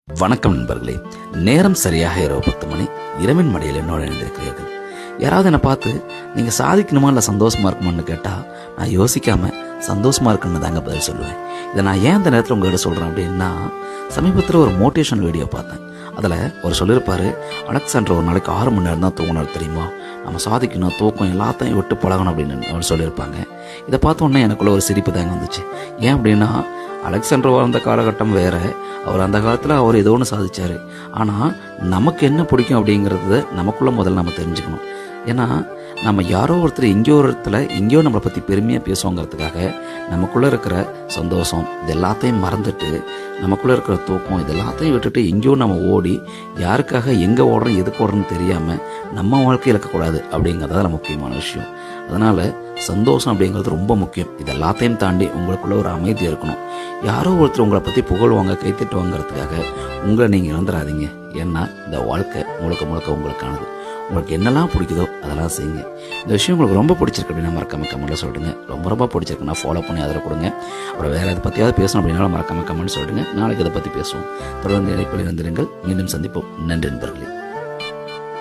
வணக்கம் நண்பர்களே. நேரம் சரியாக இரவு 10 மணி. இரவின் மடியில் என்னோட இணைந்திருக்கிறீர்கள். யாராவது என்னை பார்த்து நீங்கள் சாதிக்கணுமா இல்லை சந்தோஷமா இருக்குமான்னு கேட்டால் நான் யோசிக்காம சந்தோஷமா இருக்குன்னு தாங்க பதில் சொல்லுவேன். இதை நான் ஏன் இந்த நேரத்தில் உங்கள்கிட்ட சொல்கிறேன் அப்படின்னா, சமீபத்தில் ஒரு மோட்டிவேஷனல் வீடியோ பார்த்தேன். அதில் ஒரு சொல்லியிருப்பார், அலெக்சாண்டர் ஒரு நாளைக்கு 6 மணி நேரம் தான் தூங்கினார் தெரியுமா, நம்ம சாதிக்கணும், தூக்கம் எல்லாத்தையும் விட்டு பழகணும் அப்படின்னு அவர் சொல்லியிருப்பாங்க. இதை பார்த்த உடனே எனக்குள்ள ஒரு சிரிப்பு தாங்க வந்துச்சு. ஏன் அப்படின்னா, அலெக்சாண்டர் வாழ்ந்த காலகட்டம் வேறு. அவர் அந்த காலத்தில் அவர் ஏதோ ஒன்று சாதிச்சார். ஆனால் நமக்கு என்ன பிடிக்கும் அப்படிங்கிறது நமக்குள்ளே முதல்ல நம்ம தெரிஞ்சுக்கணும். ஏன்னா நம்ம யாரோ ஒருத்தர் எங்கேயோ ஒரு இடத்துல எங்கேயோ நம்மளை பற்றி பெருமையாக பேசுவோங்கிறதுக்காக நமக்குள்ளே இருக்கிற சந்தோஷம் இது எல்லாத்தையும் மறந்துட்டு, நமக்குள்ளே இருக்கிற தூக்கம் இது எல்லாத்தையும் விட்டுட்டு எங்கேயோ நம்ம ஓடி யாருக்காக எங்கே ஓடுறோம் எதுக்கு ஓடுறோன்னு தெரியாமல் நம்ம வாழ்க்கை இழக்கக்கூடாது அப்படிங்கிறத முக்கியமான விஷயம். அதனால் சந்தோஷம் அப்படிங்கிறது ரொம்ப முக்கியம். இது எல்லாத்தையும் தாண்டி உங்களுக்குள்ள ஒரு அமைதி இருக்கணும். யாரோ ஒருத்தர் உங்களை பற்றி புகழ்வாங்க, கைத்திட்டுவாங்கிறதுக்காக உங்களை நீங்கள் இழந்துடாதீங்க. ஏன்னா இந்த வாழ்க்கை முழுக்க முழுக்க உங்களுக்கானது. உங்களுக்கு என்னெல்லாம் பிடிக்குதோ அதெல்லாம் செய்யுங்க. இந்த விஷயம் உங்களுக்கு ரொம்ப பிடிச்சிருக்கு அப்படின்னா மறக்காம கமெண்ட்டில் சொல்லுங்க. ரொம்ப பிடிச்சிருக்குன்னா ஃபாலோ பண்ணி ஆதரவு கொடுங்க. அப்புறம் வேறு எதை பற்றியாவது பேசணும் அப்படின்னாலும் மறக்காம கமெண்ட் சொல்லுங்க. நாளைக்கு இதை பற்றி பேசுவோம். தொடர்ந்து இணைப்பில் இருந்திருங்கள். மீண்டும் சந்திப்போம். நன்றி நண்பர்களே.